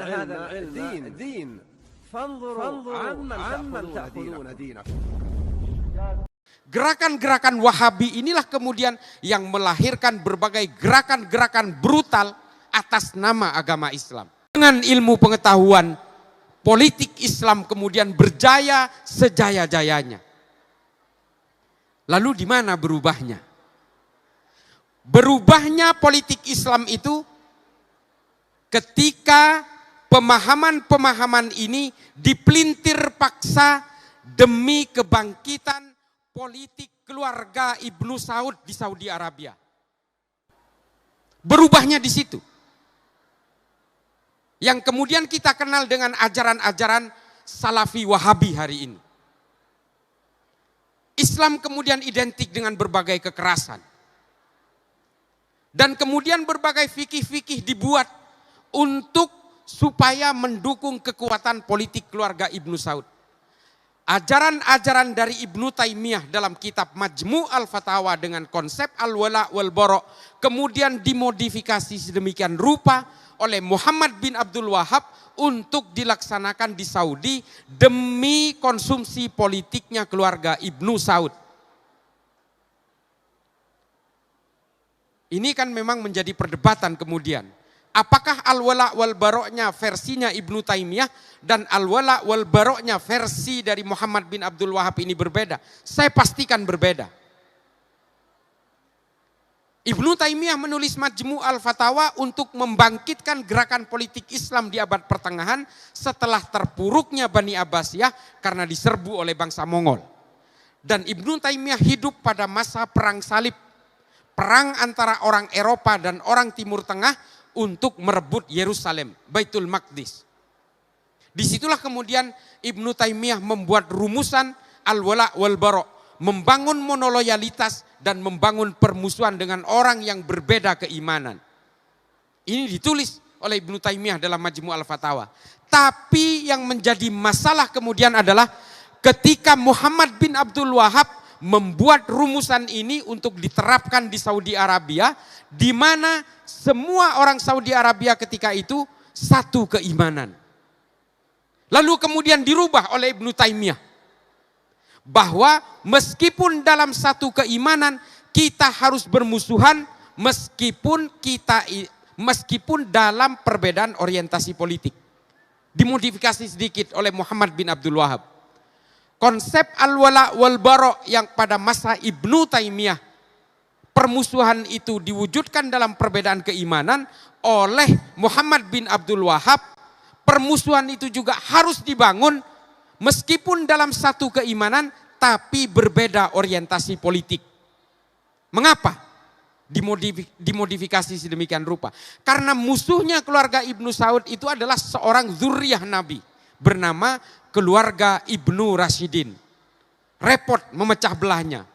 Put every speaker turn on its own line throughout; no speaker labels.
هذا العلم دين فانظروا عمن تأخذون دينكم.
Gerakan-gerakan Wahabi inilah kemudian yang melahirkan berbagai gerakan-gerakan brutal atas nama agama Islam. Dengan ilmu pengetahuan, politik Islam kemudian berjaya sejaya-jayanya. Lalu di mana berubahnya? Berubahnya politik Islam itu ketika pemahaman-pemahaman ini dipelintir paksa demi kebangkitan politik keluarga Ibnu Saud di Saudi Arabia. Berubahnya di situ. Yang kemudian kita kenal dengan ajaran-ajaran Salafi Wahabi hari ini. Islam kemudian identik dengan berbagai kekerasan. Dan kemudian berbagai fikih-fikih dibuat untuk supaya mendukung kekuatan politik keluarga Ibnu Saud. Ajaran-ajaran dari Ibnu Taimiyah dalam kitab Majmu' al-Fatawa dengan konsep al-wala' wal-bara' kemudian dimodifikasi sedemikian rupa oleh Muhammad bin Abdul Wahab untuk dilaksanakan di Saudi demi konsumsi politiknya keluarga Ibnu Saud. Ini kan memang menjadi perdebatan kemudian. Apakah al-wala' wal-bara'nya versinya Ibnu Taimiyah dan al-wala' wal-bara'nya versi dari Muhammad bin Abdul Wahab ini berbeda? Saya pastikan berbeda. Ibnu Taimiyah menulis Majmu' al-Fatawa untuk membangkitkan gerakan politik Islam di abad pertengahan setelah terpuruknya Bani Abbasiyah karena diserbu oleh bangsa Mongol. Dan Ibnu Taimiyah hidup pada masa perang salib, perang antara orang Eropa dan orang Timur Tengah untuk merebut Yerusalem, Baitul Maqdis. Disitulah kemudian Ibnu Taimiyah membuat rumusan al-wala' wal-bara', membangun monoloyalitas dan membangun permusuhan dengan orang yang berbeda keimanan. Ini ditulis oleh Ibnu Taimiyah dalam Majmu' al-Fatawa. Tapi yang menjadi masalah kemudian adalah ketika Muhammad bin Abdul Wahab membuat rumusan ini untuk diterapkan di Saudi Arabia, di mana semua orang Saudi Arabia ketika itu satu keimanan. Lalu kemudian dirubah oleh Ibnu Taimiyah bahwa meskipun dalam satu keimanan kita harus bermusuhan, meskipun dalam perbedaan orientasi politik. Dimodifikasi sedikit oleh Muhammad bin Abdul Wahab. Konsep al-wala' wal-bara' yang pada masa Ibnu Taimiyah permusuhan itu diwujudkan dalam perbedaan keimanan oleh Muhammad bin Abdul Wahab. Permusuhan itu juga harus dibangun meskipun dalam satu keimanan tapi berbeda orientasi politik. Mengapa dimodifikasi sedemikian rupa? Karena musuhnya keluarga Ibnu Saud itu adalah seorang zuriyah Nabi bernama keluarga Ibnu Rashidin. Repot memecah belahnya.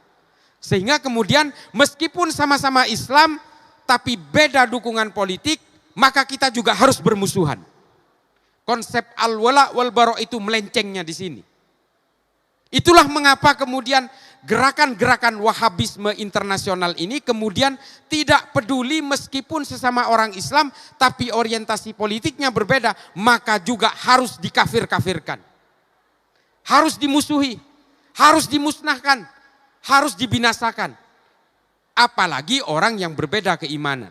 Sehingga kemudian meskipun sama-sama Islam tapi beda dukungan politik, maka kita juga harus bermusuhan. Konsep al-wala' wal-bara' itu melencengnya di sini. Itulah mengapa kemudian gerakan-gerakan Wahabisme internasional ini kemudian tidak peduli meskipun sesama orang Islam tapi orientasi politiknya berbeda, maka juga harus dikafir-kafirkan. Harus dimusuhi, harus dimusnahkan, harus dibinasakan. Apalagi orang yang berbeda keimanan.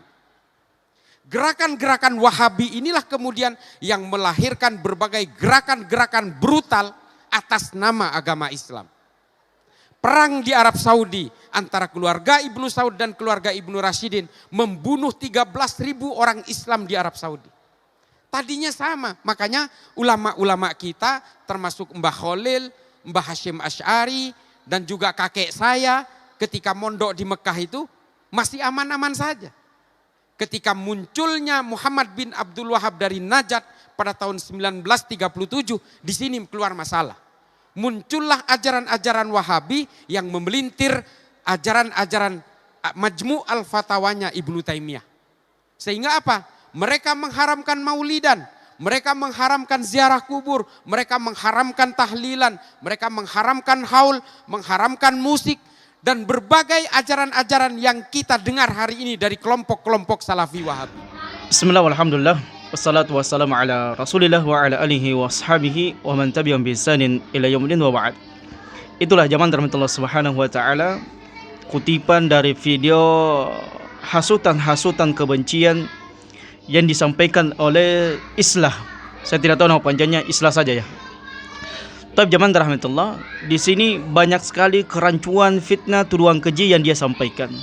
Gerakan-gerakan Wahabi inilah kemudian yang melahirkan berbagai gerakan-gerakan brutal atas nama agama Islam. Perang di Arab Saudi antara keluarga Ibnu Saud dan keluarga Ibnu Rashidin membunuh 13.000 orang Islam di Arab Saudi. Tadinya sama, makanya ulama-ulama kita termasuk Mbah Khalil, Mbah Hashim Asy'ari dan juga kakek saya ketika mondok di Mekah itu masih aman-aman saja. Ketika munculnya Muhammad bin Abdul Wahab dari Najd pada tahun 1937, di sini keluar masalah. Muncullah ajaran-ajaran Wahabi yang memelintir ajaran-ajaran Majmu' al-Fatawanya Ibnu Taimiyah. Sehingga apa? Mereka mengharamkan maulidan, mereka mengharamkan ziarah kubur, mereka mengharamkan tahlilan, mereka mengharamkan haul, mengharamkan musik, dan berbagai ajaran-ajaran yang kita dengar hari ini dari kelompok-kelompok Salafi Wahabi.
Bismillah walhamdulillah. Wassalatu wassalamu ala Rasulillah wa ala alihi wa ashabihi wa man tabi'ahum bi ihsanin ila yaumil wa ba'd. Itulah zaman rahmatullah subhanahu wa ta'ala, kutipan dari video hasutan-hasutan kebencian yang disampaikan oleh Islah. Saya tidak tahu nama panjangnya, Islah saja ya. Tapi zaman rahmatullah, di sini banyak sekali kerancuan, fitnah, tuduhan keji yang dia sampaikan.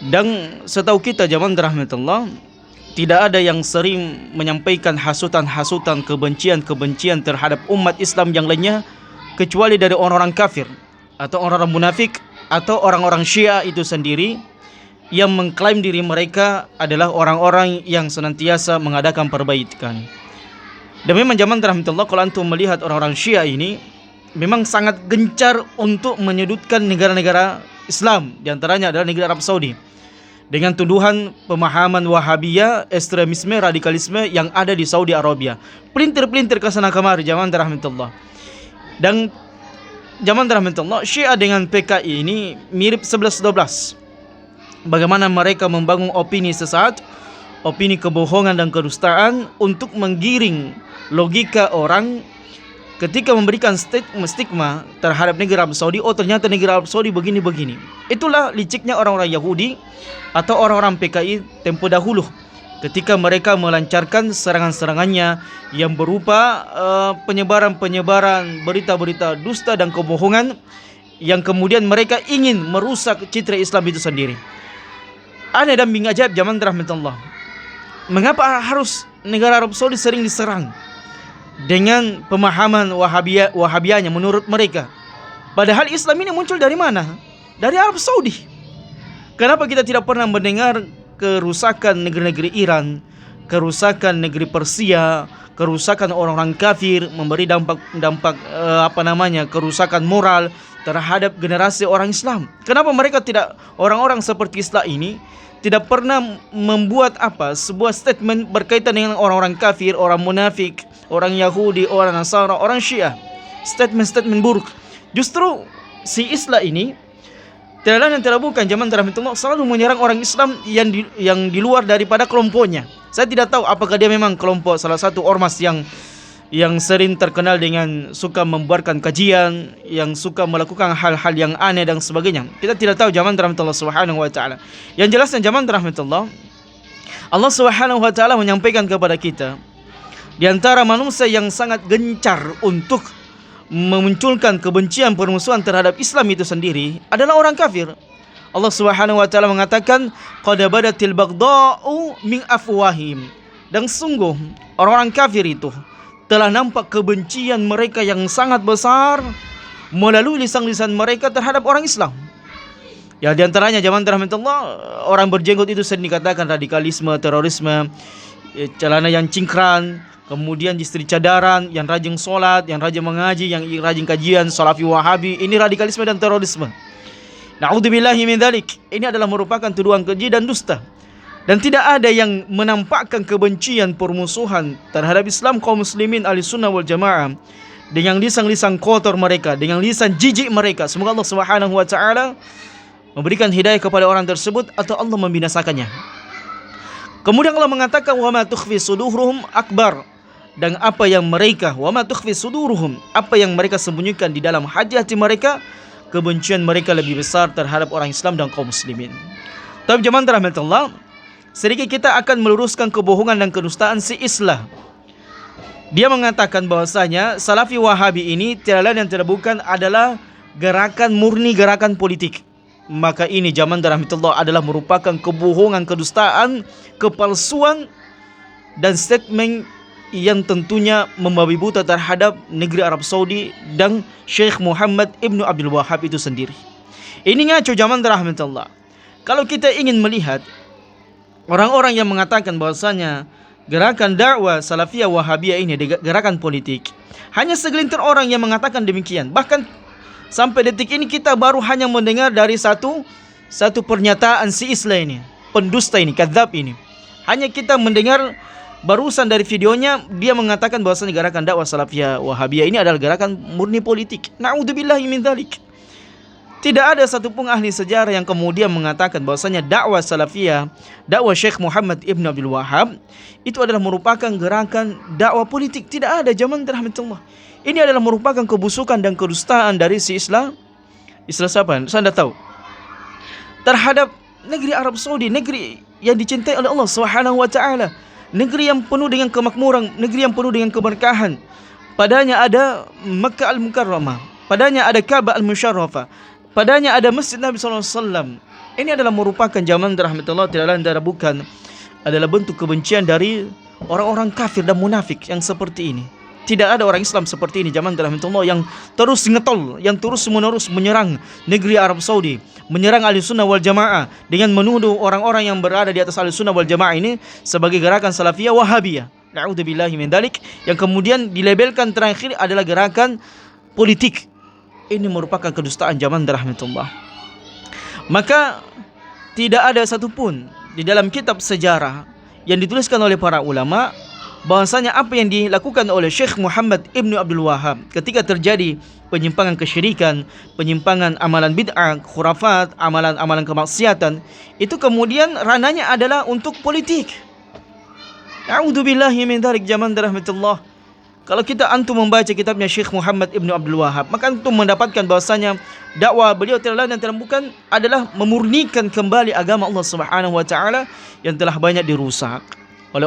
Dan setahu kita zaman rahmatullah, tidak ada yang sering menyampaikan hasutan-hasutan, kebencian-kebencian terhadap umat Islam yang lainnya kecuali dari orang-orang kafir atau orang-orang munafik atau orang-orang Syiah itu sendiri yang mengklaim diri mereka adalah orang-orang yang senantiasa mengadakan perbaikan. Dan memang zaman rahmatullah, kalau antum melihat orang-orang Syiah ini memang sangat gencar untuk menyudutkan negara-negara Islam, di antaranya adalah negara Arab Saudi, dengan tuduhan pemahaman Wahabiyah, ekstremisme, radikalisme yang ada di Saudi Arabia. Pelintir-pelintir ke sana kemari zaman rahmatullah. Dan zaman rahmatullah, Syiah dengan PKI ini mirip 11-12. Bagaimana mereka membangun opini sesat, opini kebohongan dan kedustaan untuk menggiring logika orang ketika memberikan stigma terhadap negara Arab Saudi. Oh, ternyata negara Arab Saudi begini-begini. Itulah liciknya orang-orang Yahudi atau orang-orang PKI tempo dahulu ketika mereka melancarkan serangan-serangannya yang berupa penyebaran-penyebaran berita-berita dusta dan kebohongan yang kemudian mereka ingin merusak citra Islam itu sendiri. Aneh dan bingung zaman rahmatullah, mengapa harus negara Arab Saudi sering diserang dengan pemahaman Wahabiyahnya menurut mereka? Padahal Islam ini muncul dari mana? Dari Arab Saudi. Kenapa kita tidak pernah mendengar kerusakan negeri-negeri Iran, kerusakan negeri Persia, kerusakan orang-orang kafir, memberi dampak kerusakan moral terhadap generasi orang Islam? Kenapa mereka tidak, orang-orang seperti Islam ini tidak pernah membuat sebuah statement berkaitan dengan orang-orang kafir, orang munafik, orang Yahudi, orang Nasara, orang Syiah, statement-statement buruk. Justru si Islam ini tidak lain dan tidak bukan zaman rahmatullah selalu menyerang orang Islam yang di luar daripada kelompoknya. Saya tidak tahu apakah dia memang kelompok salah satu ormas yang sering terkenal dengan suka membuarkan kajian, yang suka melakukan hal-hal yang aneh dan sebagainya. Kita tidak tahu zaman rahmatullah subhanahu wa ta'ala. Yang jelasnya zaman rahmatullah, Allah subhanahu wa ta'ala menyampaikan kepada kita, di antara manusia yang sangat gencar untuk memunculkan kebencian, permusuhan terhadap Islam itu sendiri adalah orang kafir. Allah Subhanahu wa taala mengatakan, qad badatil baghdha'u min afwahim. Dan sungguh orang-orang kafir itu telah nampak kebencian mereka yang sangat besar melalui lisan-lisan mereka terhadap orang Islam. Ya, di antaranya zaman rahmatullah, orang berjenggot itu sering dikatakan radikalisme, terorisme, celana yang cingkrang, kemudian istri cadaran, yang rajin sholat, yang rajin mengaji, yang rajin kajian, salafi wahabi, ini radikalisme dan terorisme. Na'udzubillahi min dzalik. Ini adalah merupakan tuduhan keji dan dusta. Dan tidak ada yang menampakkan kebencian, permusuhan terhadap Islam, kaum muslimin ahlussunnah wal jamaah dengan lisan-lisan kotor mereka, dengan lisan jijik mereka. Semoga Allah Subhanahu wa taala memberikan hidayah kepada orang tersebut atau Allah membinasakannya. Kemudian Allah mengatakan, wa ma tukhfi suduruhum akbar. Dan apa yang mereka, wa ma tukhfi suduruhum, apa yang mereka sembunyikan di dalam hati-hati mereka, kebencian mereka lebih besar terhadap orang Islam dan kaum muslimin. Tapi jemaah rahmatullah, sedikit kita akan meluruskan kebohongan dan kedustaan si Islah. Dia mengatakan bahwasanya Salafi Wahabi ini tiada lain dan tidak bukan adalah gerakan murni, gerakan politik. Maka ini zaman rahmatullah adalah merupakan kebohongan, kedustaan, kepalsuan dan statement yang tentunya membabi buta terhadap negeri Arab Saudi dan Syekh Muhammad Ibnu Abdul Wahhab itu sendiri. Ini ngaco zaman rahmatullah. Kalau kita ingin melihat orang-orang yang mengatakan bahwasanya gerakan dakwah Salafiyah Wahabiyah ini gerakan politik, hanya segelintir orang yang mengatakan demikian. Bahkan sampai detik ini kita baru hanya mendengar dari satu pernyataan si Islah ini, pendusta ini, kadzab ini. Hanya kita mendengar barusan dari videonya, dia mengatakan bahwasanya gerakan dakwah Salafiyah Wahabiyah ini adalah gerakan murni politik. Na'udzubillahi min dzalik. Tidak ada satupun ahli sejarah yang kemudian mengatakan bahwasanya dakwah salafiyah, dakwah Syekh Muhammad Ibn Abdul Wahhab itu adalah merupakan gerakan dakwah politik. Tidak ada zaman rahmatullah. Ini adalah merupakan kebusukan dan kedustaan dari si Islam. Islam siapa? Saya tidak tahu. Terhadap negeri Arab Saudi, negeri yang dicintai oleh Allah Subhanahu wa taala, negeri yang penuh dengan kemakmuran, negeri yang penuh dengan keberkahan. Padanya ada Makkah Al-Mukarramah, padanya ada Ka'bah Al-Musyarrafah, padanya ada Masjid Nabi SAW. Ini adalah merupakan zaman rahmatullah tidak lain dan bukan adalah bentuk kebencian dari orang-orang kafir dan munafik yang seperti ini. Tidak ada orang Islam seperti ini zaman rahmatullah yang terus ngetol, yang terus menerus menyerang negeri Arab Saudi, menyerang Ahlussunnah wal Jamaah dengan menuduh orang-orang yang berada di atas Ahlussunnah wal Jamaah ini sebagai gerakan salafiyah wahabiyah. Na'udzubillahi min dzalik, yang kemudian dilabelkan terakhir adalah gerakan politik. Ini merupakan kedustaan zaman rahmatullah. Maka tidak ada satupun di dalam kitab sejarah yang dituliskan oleh para ulama bahwasanya apa yang dilakukan oleh Syekh Muhammad Ibn Abdul Wahhab ketika terjadi penyimpangan kesyirikan, penyimpangan amalan bid'ah, khurafat, amalan-amalan kemaksiatan, itu kemudian rananya adalah untuk politik. A'udzubillahi min dzalik zaman rahmatullah. Kalau kita antum membaca kitabnya Syekh Muhammad Ibn Abdul Wahhab, maka antum mendapatkan bahwasanya dakwah beliau tidak lain dan tidak bukan adalah memurnikan kembali agama Allah Subhanahu wa taala yang telah banyak dirusak oleh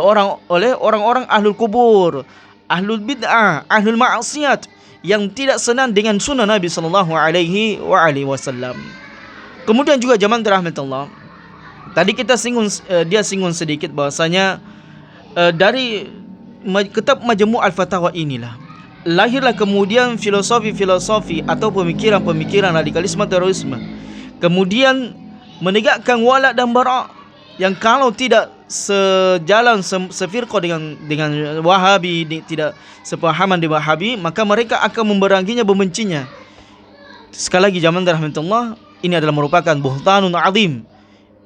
orang-orang ahlul kubur, ahlul bid'ah, ahlul maksiat yang tidak senang dengan sunnah Nabi sallallahu alaihi wasallam. Kemudian juga zaman rahmatullah. Tadi kita singgung sedikit bahwasanya dari kitab Majmu' Al-Fatawa inilah lahirlah kemudian filosofi-filosofi atau pemikiran-pemikiran radikalisme terorisme. Kemudian menegakkan wala dan bara yang kalau tidak sejalan sefirqah dengan Wahabi, tidak sepahaman di Wahabi, maka mereka akan memberanginya, membencinya. Sekali lagi zaman rahmatullah, ini adalah merupakan buhtanun azim,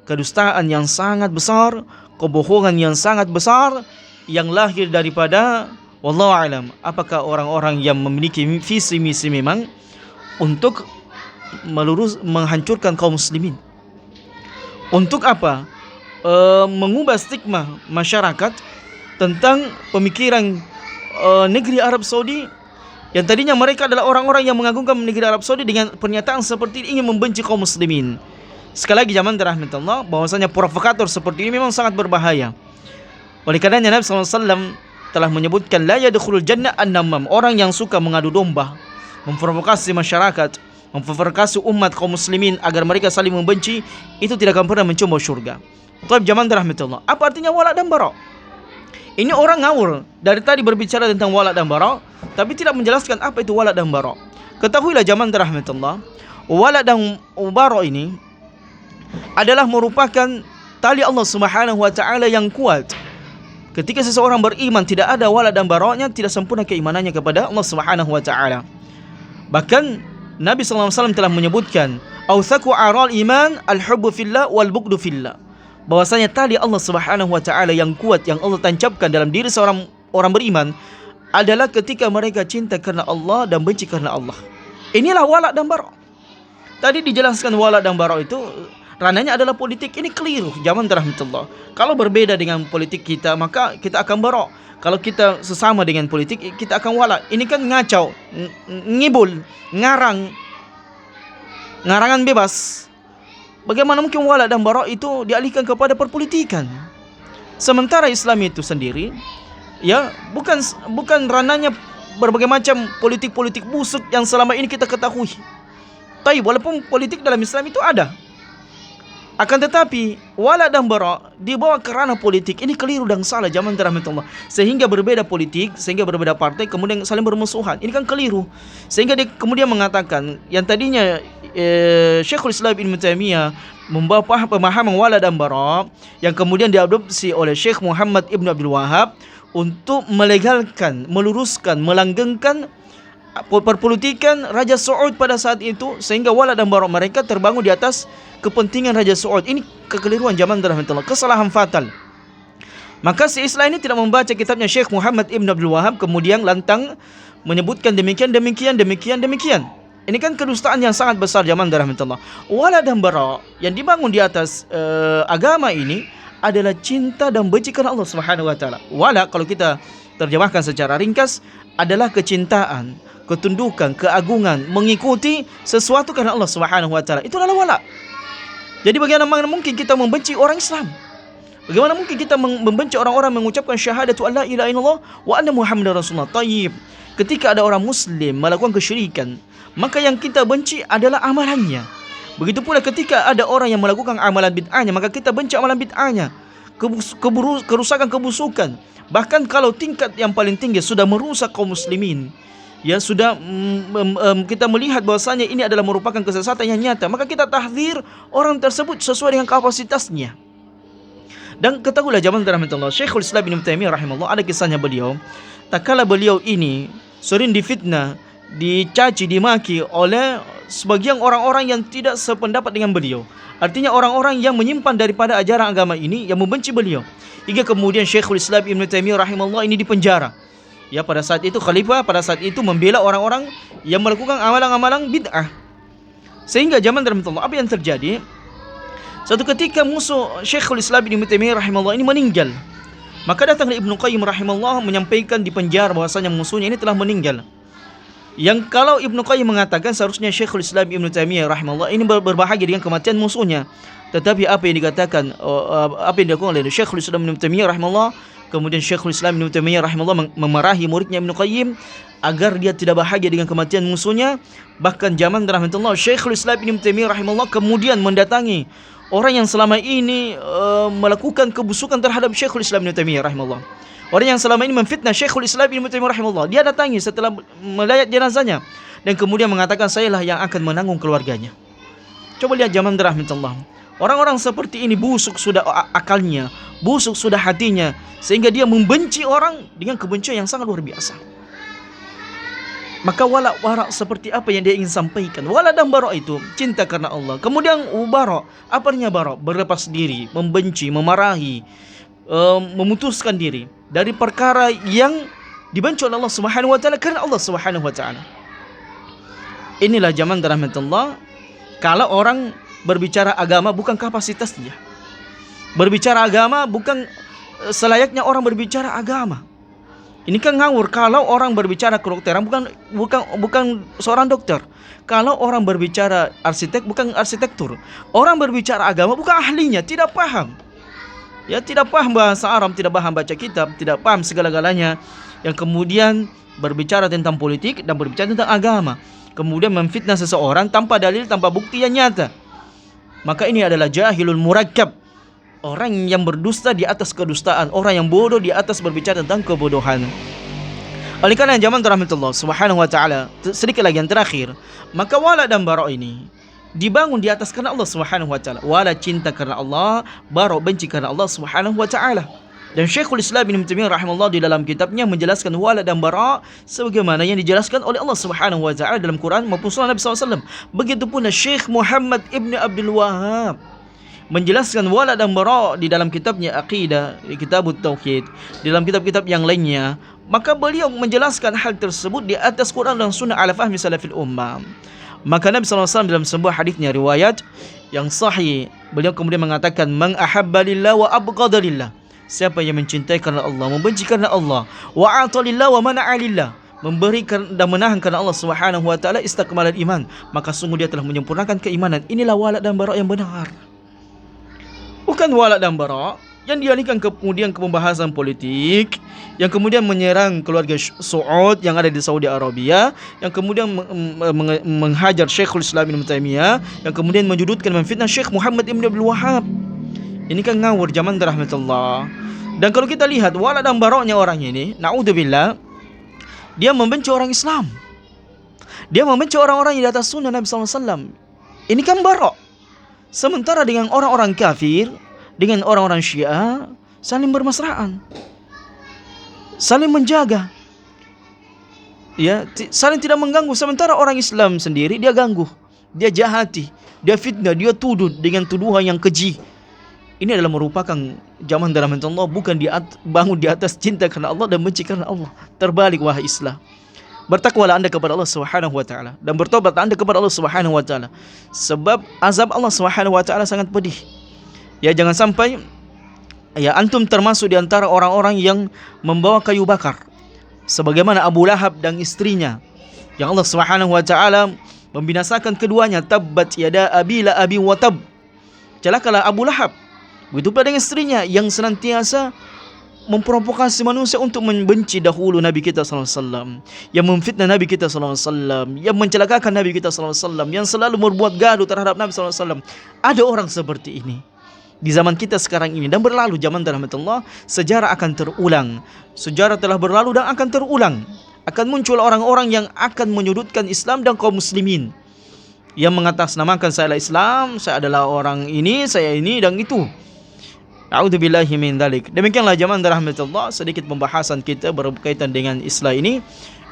kedustaan yang sangat besar, kebohongan yang sangat besar yang lahir daripada wallahu alam apakah orang-orang yang memiliki visi misi memang untuk menghancurkan kaum muslimin. Untuk apa? Mengubah stigma masyarakat tentang pemikiran negeri Arab Saudi yang tadinya mereka adalah orang-orang yang mengagungkan negeri Arab Saudi dengan pernyataan seperti ini ingin membenci kaum muslimin. Sekali lagi zaman rahmatullah bahwasanya provokator seperti ini memang sangat berbahaya. Oleh karenanya Nabi SAW telah menyebutkan la yadkhulul jannah an-namam, orang yang suka mengadu domba, memprovokasi masyarakat, memprovokasi umat kaum muslimin agar mereka saling membenci, itu tidak akan pernah mencoba syurga. Tapi zaman rahmatullah, apa artinya wala dan bara? Ini orang ngawur dari tadi berbicara tentang wala dan bara, tapi tidak menjelaskan apa itu wala dan bara. Ketahuilah zaman rahmatullah, wala dan bara ini adalah merupakan tali Allah Subhanahu wa taala yang kuat. Ketika seseorang beriman tidak ada wala dan bara'nya, tidak sempurna keimanannya kepada Allah Subhanahu wa taala. Bahkan Nabi sallallahu alaihi wasallam telah menyebutkan, "Autsaqu aral iman al-hubbu fillah wal bughdu fillah." Bahwasanya tali Allah Subhanahu wa taala yang kuat yang Allah tancapkan dalam diri seorang orang beriman adalah ketika mereka cinta karena Allah dan benci karena Allah. Inilah wala dan bara'. Tadi dijelaskan wala dan bara' itu rananya adalah politik. Ini keliru zaman rahmatullah. Kalau berbeda dengan politik kita, maka kita akan bara'. Kalau kita sesama dengan politik, kita akan wala. Ini kan ngacau, ngibul, ngarangan bebas. Bagaimana mungkin wala dan bara' itu dialihkan kepada perpolitikan? Sementara Islam itu sendiri ya bukan rananya berbagai macam politik-politik busuk yang selama ini kita ketahui. Tapi walaupun politik dalam Islam itu ada, akan tetapi wala dan bara dibawa ke ranah politik, ini keliru dan salah zaman rahmatullah. Sehingga berbeda politik, sehingga berbeda partai kemudian saling bermusuhan. Ini kan keliru. Sehingga dia kemudian mengatakan yang tadinya Syekhul Islam Ibn Taimiyah membawa pemahaman wala dan bara yang kemudian diadopsi oleh Syekh Muhammad Ibn Abdul Wahhab untuk melegalkan, meluruskan, melanggengkan perpolitikan Raja Saud pada saat itu, sehingga wala dan bara mereka terbangun di atas kepentingan Raja Saud. Ini kekeliruan zaman rahmatullah, kesalahan fatal. Maka si Islam ini tidak membaca kitabnya Syekh Muhammad Ibn Abdul Wahhab kemudian lantang menyebutkan demikian. Ini kan kedustaan yang sangat besar zaman rahmatullah. Wala dan bara yang dibangun di atas agama ini adalah cinta dan benci karena Allah Subhanahu wa taala. Wala kalau kita terjemahkan secara ringkas adalah kecintaan, ketundukan, keagungan, mengikuti sesuatu karena Allah Subhanahu wa taala. Itu adalah wala. Jadi bagaimana mungkin kita membenci orang Islam? Bagaimana mungkin kita membenci orang-orang mengucapkan syahadatu an la ilaha illallah wa anna Muhammadar Rasulullah? Tayyib. Ketika ada orang muslim melakukan kesyirikan, maka yang kita benci adalah amalannya. Begitu pula ketika ada orang yang melakukan amalan bid'ahnya, maka kita benci amalan bid'ahnya. Kerusakan, kebusukan. Bahkan kalau tingkat yang paling tinggi sudah merusak kaum muslimin, ya sudah kita melihat bahwasanya ini adalah merupakan kesesatan yang nyata, maka kita tahdzir orang tersebut sesuai dengan kapasitasnya. Dan ketahuilah zaman rahmatullah, Syekhul Islam Ibnu Taimiyah rahimahullah, ada kisahnya beliau. Tak kala beliau ini sering difitnah, dicaci, dimaki oleh sebagian orang-orang yang tidak sependapat dengan beliau. Artinya orang-orang yang menyimpan daripada ajaran agama ini, yang membenci beliau. Hingga kemudian Syekhul Islam Ibnu Taimiyah rahimahullah ini dipenjara. Ya, pada saat itu khalifah pada saat itu membela orang-orang yang melakukan amalan-amalan bid'ah. Sehingga zaman rahmatullah, apa yang terjadi? Suatu ketika musuh Syekhul Islam Ibnu Taimiyah rahimahullah ini meninggal. Maka datang Ibnu Qayyim rahimahullah menyampaikan di penjara bahwasanya musuhnya ini telah meninggal. Yang kalau Ibnu Qayyim mengatakan seharusnya Syekhul Islam Ibnu Taimiyah rahimahullah ini berbahagia dengan kematian musuhnya. Tetapi apa yang dikatakan, apa yang dilakukan oleh Syekhul Islam Ibnu Taimiyah rahimahullah, kemudian Syekhul Islam Ibnu Taimiyah rahimahullah memarahi muridnya Ibnu Qayyim agar dia tidak bahagia dengan kematian musuhnya. Bahkan zaman rahmatullah, Syekhul Islam Ibnu Taimiyah rahimahullah kemudian mendatangi orang yang selama ini melakukan kebusukan terhadap Syekhul Islam Ibnu Taimiyah rahimahullah. Orang yang selama ini memfitnah Syekhul Islam Ibnu Taimiyah rahimahullah, dia datangi setelah melayat jenazahnya dan kemudian mengatakan, sayalah yang akan menanggung keluarganya. Coba lihat zaman rahmatullah. Orang-orang seperti ini busuk sudah akalnya, busuk sudah hatinya, sehingga dia membenci orang dengan kebencian yang sangat luar biasa. Maka wala seperti apa yang dia ingin sampaikan. Wala dan bara itu cinta karena Allah. Kemudian bara, apa artinya bara? Berlepas diri, membenci, memarahi, memutuskan diri dari perkara yang dibenci oleh Allah Subhanahu wa taala karena Allah Subhanahu wa taala. Inilah zaman rahmatullah. Kalau orang berbicara agama bukan kapasitasnya. Berbicara agama bukan selayaknya orang berbicara agama. Ini kan ngawur kalau orang berbicara kedokteran bukan seorang dokter. Kalau orang berbicara arsitek bukan arsitektur. Orang berbicara agama bukan ahlinya, tidak paham. Ya, tidak paham bahasa Arab, tidak paham baca kitab, tidak paham segala-galanya. Yang kemudian berbicara tentang politik dan berbicara tentang agama. Kemudian memfitnah seseorang tanpa dalil, tanpa bukti yang nyata. Maka ini adalah jahilul murakkab. Orang yang berdusta di atas kedustaan, orang yang bodoh di atas berbicara tentang kebodohan. Oleh karena zaman rahmatullah Subhanahu wa taala, sedikit lagi yang terakhir, maka wala dan bara ini dibangun di atas karena Allah Subhanahu wa taala. Wala cinta karena Allah, bara benci karena Allah Subhanahu wa taala. Dan Syekhul Islam Ibnu Taimiyah rahimahullah di dalam kitabnya menjelaskan wala dan bara sebagaimana yang dijelaskan oleh Allah Subhanahu wa taala dalam Quran maupun sunnah Nabi SAW. Begitu pula Syekh Muhammad Ibn Abdul Wahhab menjelaskan wala dan bara di dalam kitabnya Aqidah, Kitabut Tauhid, di dalam kitab-kitab yang lainnya. Maka beliau menjelaskan hal tersebut di atas Quran dan sunnah ala fahmi salafil ummah. Maka Nabi SAW dalam sebuah hadisnya riwayat yang sahih, beliau kemudian mengatakan, man ahabba lillah wa abghada lillah. Siapa yang mencintai karena Allah, membenci karena Allah, wa ata lillah wa mana'a lillah, memberi dan menahan karena Allah Subhanahu wa taala, istakmalal iman, maka sungguh dia telah menyempurnakan keimanan. Inilah wala dan bara yang benar. Bukan wala dan bara yang dialihkan kemudian ke pembahasan politik, yang kemudian menyerang keluarga Saud yang ada di Saudi Arabia, yang kemudian menghajar Syekhul Islam Ibnu Taimiyah, yang kemudian menjudutkan memfitnah Syekh Muhammad Ibn Abdul Wahhab. Ini kan ngawur zaman rahmatullah. Dan kalau kita lihat wala dan baroknya orang ini, naudzubillah, dia membenci orang Islam. Dia membenci orang-orang yang di atas sunnah Nabi SAW. Ini kan barok. Sementara dengan orang-orang kafir, dengan orang-orang Syiah, saling bermesraan, saling menjaga, ya, saling tidak mengganggu. Sementara orang Islam sendiri dia ganggu, dia jahati, dia fitnah, dia tuduh dengan tuduhan yang keji. Ini adalah merupakan zaman dalam Allah, bukan bangun di atas cinta karena Allah dan benci karena Allah. Terbalik wahai Islam. bertakwalah anda kepada Allah Subhanahu wa taala dan bertobatlah anda kepada Allah Subhanahu wa taala. Sebab azab Allah Subhanahu wa taala sangat pedih. Ya, jangan sampai ya antum termasuk di antara orang-orang yang membawa kayu bakar sebagaimana Abu Lahab dan istrinya yang Allah Subhanahu wa taala membinasakan keduanya. Tabbat yada abi la abi wa tab. Celakalah Abu Lahab. Begitu pula dengan istrinya yang senantiasa memprovokasi manusia untuk membenci dahulu Nabi kita sallallahu alaihi wasallam, yang memfitnah Nabi kita sallallahu alaihi wasallam, yang mencelakakan Nabi kita sallallahu alaihi wasallam, yang selalu berbuat gaduh terhadap Nabi sallallahu alaihi wasallam. Ada orang seperti ini di zaman kita sekarang ini dan berlalu zaman rahmatullah. Sejarah akan terulang. Sejarah telah berlalu dan akan terulang. Akan muncul orang-orang yang akan menyudutkan Islam dan kaum muslimin, yang mengatasnamakan saya adalah Islam, saya adalah orang ini, saya ini dan itu. A'udzubillahi min dzalik. Demikianlah jamaah rahmatullah sedikit pembahasan kita berkaitan dengan Islam ini.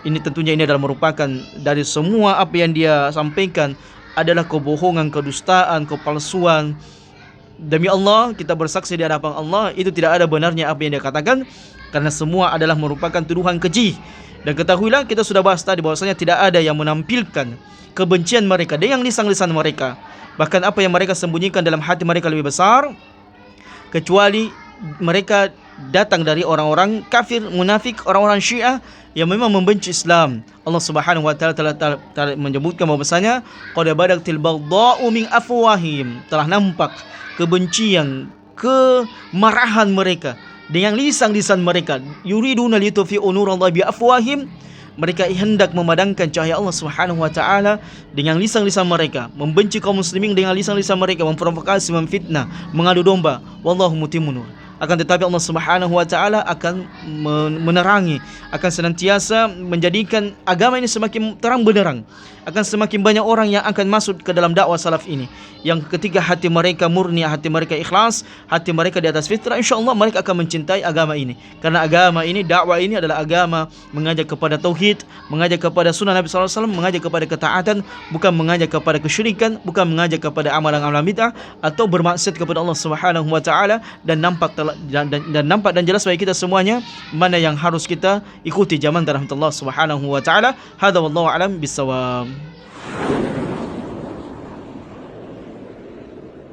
Ini tentunya ini adalah merupakan dari semua apa yang dia sampaikan adalah kebohongan, kedustaan, kepalsuan. Demi Allah kita bersaksi di hadapan Allah itu tidak ada benarnya apa yang dia katakan, karena semua adalah merupakan tuduhan keji. Dan ketahuilah kita sudah bahas tadi bahwasanya tidak ada yang menampilkan kebencian mereka dengan lisan-lisan mereka. Bahkan apa yang mereka sembunyikan dalam hati mereka lebih besar, kecuali mereka datang dari orang-orang kafir, munafik, orang-orang Syiah yang memang membenci Islam. Allah Subhanahu wa taala telah menyebutkan bahwasanya qad badaktil baghdha'u min afwahim, telah nampak kebencian, kemarahan mereka dengan lisan-lisan mereka. Yuriduna liyutfi'u nurallahi bi afwahim, mereka hendak memadamkan cahaya Allah Subhanahu wa taala dengan lisan-lisan mereka, membenci kaum muslimin dengan lisan-lisan mereka, memprovokasi, memfitnah, mengadu domba. Wallahu mutimmun nur. Akan tetapi Allah Subhanahu wa taala akan menerangi, akan senantiasa menjadikan agama ini semakin terang benderang. Akan semakin banyak orang yang akan masuk ke dalam dakwah salaf ini, yang ketika hati mereka murni, hati mereka ikhlas, hati mereka di atas fitrah, insyaallah mereka akan mencintai agama ini. Karena agama ini, dakwah ini adalah agama mengajak kepada tauhid, mengajak kepada sunnah Nabi sallallahu alaihi wasallam, mengajak kepada ketaatan, bukan mengajak kepada kesyirikan, bukan mengajak kepada amalan-amalan bid'ah atau bermaksiat kepada Allah Subhanahu wa taala. Dan nampak dan jelas bagi kita semuanya mana yang harus kita ikuti zaman rahmatullah Subhanahu wa taala. Hadza wallahu alam bisawab.